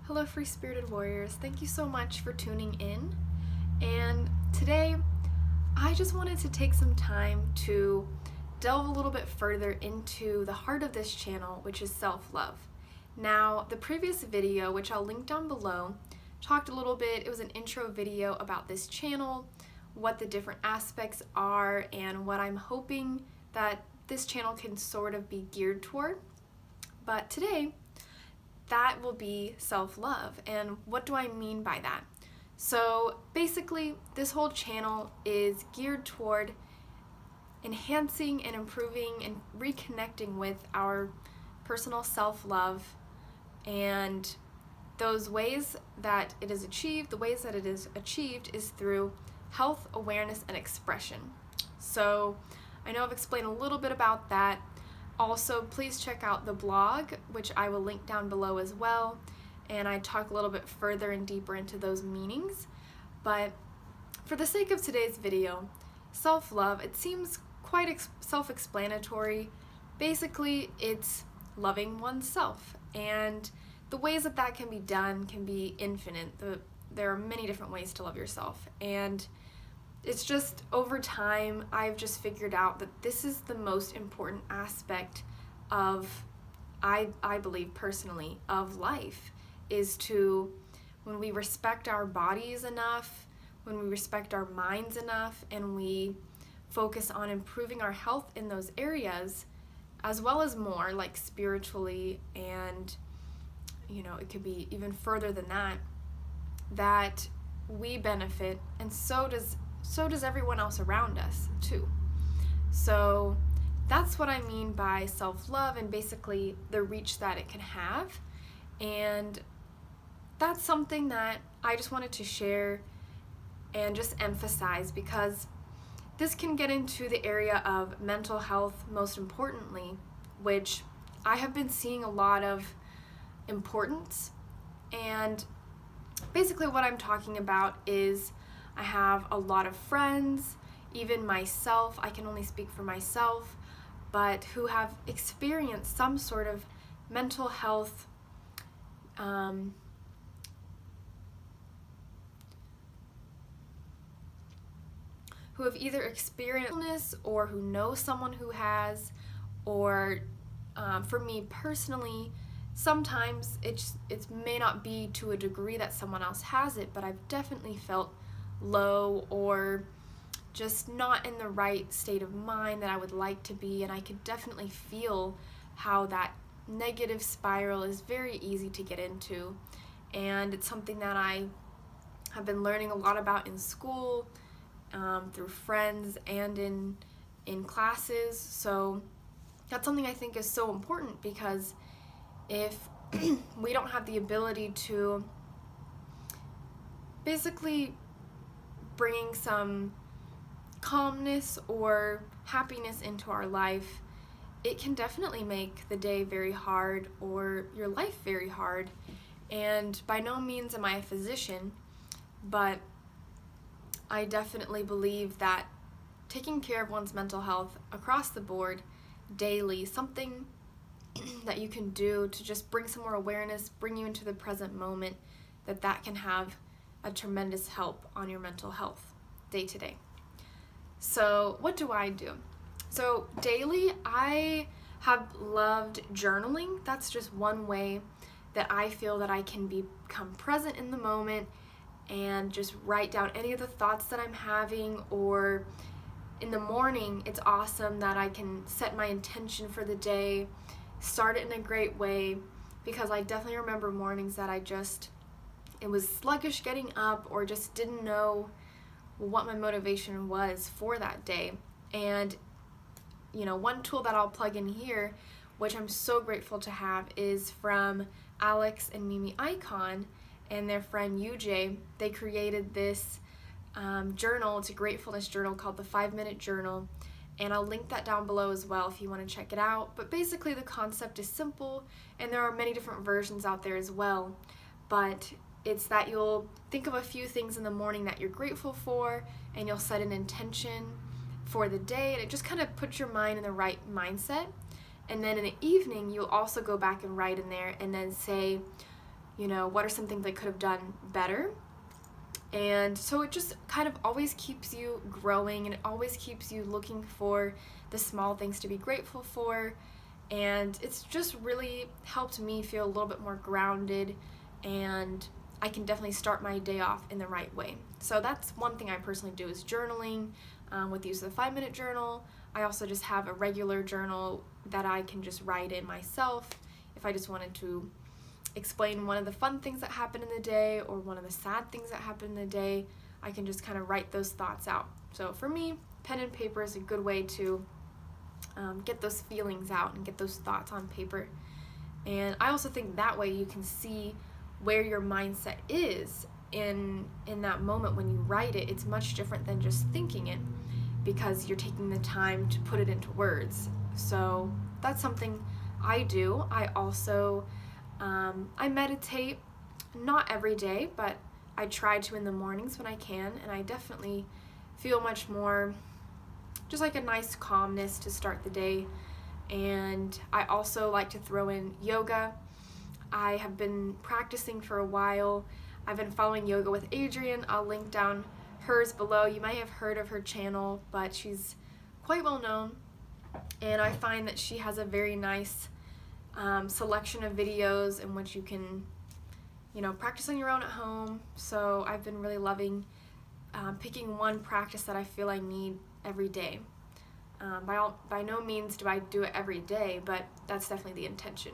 Hello, free spirited warriors. Thank you so much for tuning in. And today, I just wanted to take some time to delve a little bit further into the heart of this channel, which is self-love. Now, the previous video, which I'll link down below, talked a little bit, it was an intro video about this channel, what the different aspects are, and what I'm hoping that this channel can sort of be geared toward. But today, that will be self-love. And what do I mean by that? So basically, this whole channel is geared toward enhancing and improving and reconnecting with our personal self-love, and those ways that it is achieved, the ways that it is achieved is through health, awareness, and expression. So I know I've explained a little bit about that. Also, please check out the blog, which I will link down below as well, and I talk a little bit further and deeper into those meanings. But for the sake of today's video, self-love, it seems quite self-explanatory. Basically, it's loving oneself, and the ways that that can be done can be infinite. There are many different ways to love yourself, and it's just over time I've just figured out that this is the most important aspect of, I believe personally, of life, is to, when we respect our bodies enough, when we respect our minds enough, and we focus on improving our health in those areas, as well as more, like spiritually, and it could be even further than that, that we benefit, and so does everyone else around us too. So that's what I mean by self-love, and basically the reach that it can have. And that's something that I just wanted to share and just emphasize, because this can get into the area of mental health, most importantly, which I have been seeing a lot of importance. And basically what I'm talking about is, I have a lot of friends, even myself, I can only speak for myself, but who have experienced some sort of mental health who have either experienced illness, or who know someone who has, or for me personally, sometimes it may not be to a degree that someone else has it, but I've definitely felt low, or just not in the right state of mind that I would like to be, and I could definitely feel how that negative spiral is very easy to get into. And it's something that I have been learning a lot about in school, through friends, and in classes. So that's something I think is so important, because if we don't have the ability to basically bringing some calmness or happiness into our life, it can definitely make the day very hard, or your life very hard. And by no means am I a physician, but I definitely believe that taking care of one's mental health across the board daily, something that you can do to just bring some more awareness, bring you into the present moment, that can have a tremendous help on your mental health day to day. So what do I do? So daily, I have loved journaling. That's just one way that I feel that I can become present in the moment and just write down any of the thoughts that I'm having. Or in the morning, it's awesome that I can set my intention for the day, start it in a great way, because I definitely remember mornings that it was sluggish getting up, or just didn't know what my motivation was for that day. And one tool that I'll plug in here, which I'm so grateful to have, is from Alex and Mimi Icon and their friend UJ. They created this journal. It's a gratefulness journal called the 5-Minute Journal, and I'll link that down below as well if you want to check it out. But basically the concept is simple, and there are many different versions out there as well, but it's that you'll think of a few things in the morning that you're grateful for, and you'll set an intention for the day, and it just kind of puts your mind in the right mindset. And then in the evening, you'll also go back and write in there, and then say, what are some things I could have done better. And so it just kind of always keeps you growing, and it always keeps you looking for the small things to be grateful for. And it's just really helped me feel a little bit more grounded, and I can definitely start my day off in the right way. So that's one thing I personally do, is journaling with the use of the 5-minute journal. I also just have a regular journal that I can just write in myself if I just wanted to explain one of the fun things that happened in the day or one of the sad things that happened in the day. I can just kind of write those thoughts out. So for me, pen and paper is a good way to get those feelings out and get those thoughts on paper. And I also think that way you can see where your mindset is in that moment when you write it. It's much different than just thinking it, because you're taking the time to put it into words. So that's something I do. I also I meditate, not every day, but I try to in the mornings when I can, and I definitely feel much more just like a nice calmness to start the day. And I also like to throw in yoga. I have been practicing for a while. I've been following Yoga with Adriene. I'll link down hers below. You might have heard of her channel, but she's quite well known, and I find that she has a very nice selection of videos in which you can practice on your own at home. So I've been really loving picking one practice that I feel I need every day. By no means do I do it every day, but that's definitely the intention.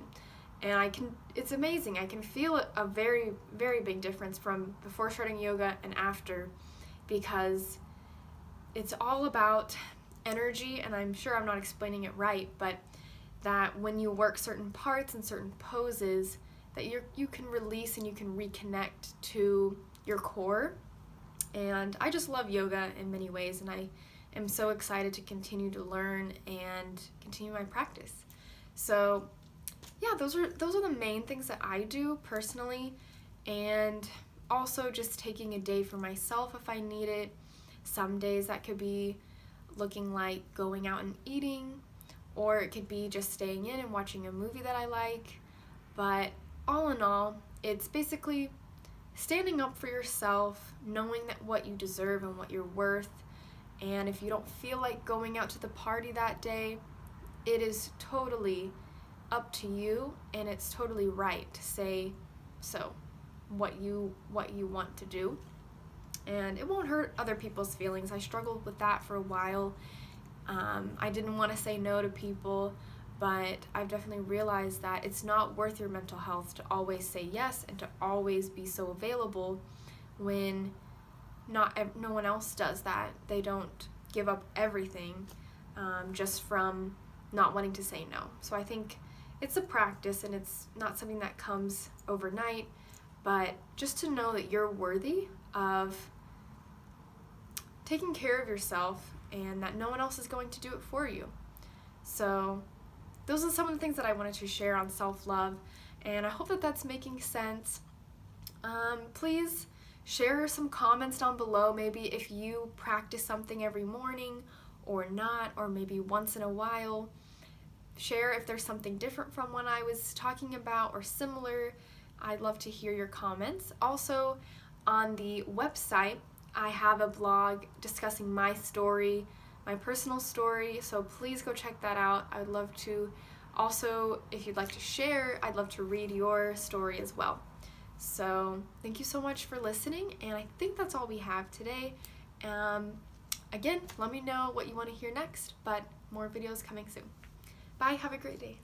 And it's amazing. I can feel a very, very big difference from before starting yoga and after, because it's all about energy, and I'm sure I'm not explaining it right, but that when you work certain parts and certain poses, that you can release and you can reconnect to your core. And I just love yoga in many ways, and I am so excited to continue to learn and continue my practice. So yeah, those are the main things that I do personally, and also just taking a day for myself if I need it. Some days that could be looking like going out and eating, or it could be just staying in and watching a movie that I like. But all in all, it's basically standing up for yourself, knowing that what you deserve and what you're worth. And if you don't feel like going out to the party that day, it is totally up to you, and it's totally right to say so, what you want to do. And it won't hurt other people's feelings. I struggled with that for a while. I didn't want to say no to people, but I've definitely realized that it's not worth your mental health to always say yes and to always be so available when no one else does that. They don't give up everything just from not wanting to say no. So I think it's a practice, and it's not something that comes overnight, but just to know that you're worthy of taking care of yourself and that no one else is going to do it for you. So those are some of the things that I wanted to share on self-love, and I hope that that's making sense. Please share some comments down below, maybe if you practice something every morning or not, or maybe once in a while. Share if there's something different from what I was talking about or similar. I'd love to hear your comments. Also, on the website, I have a blog discussing my story, my personal story, so please go check that out. I would love to also, if you'd like to share, I'd love to read your story as well. So thank you so much for listening, and I think that's all we have today. Again, let me know what you want to hear next, but more videos coming soon. Bye, have a great day.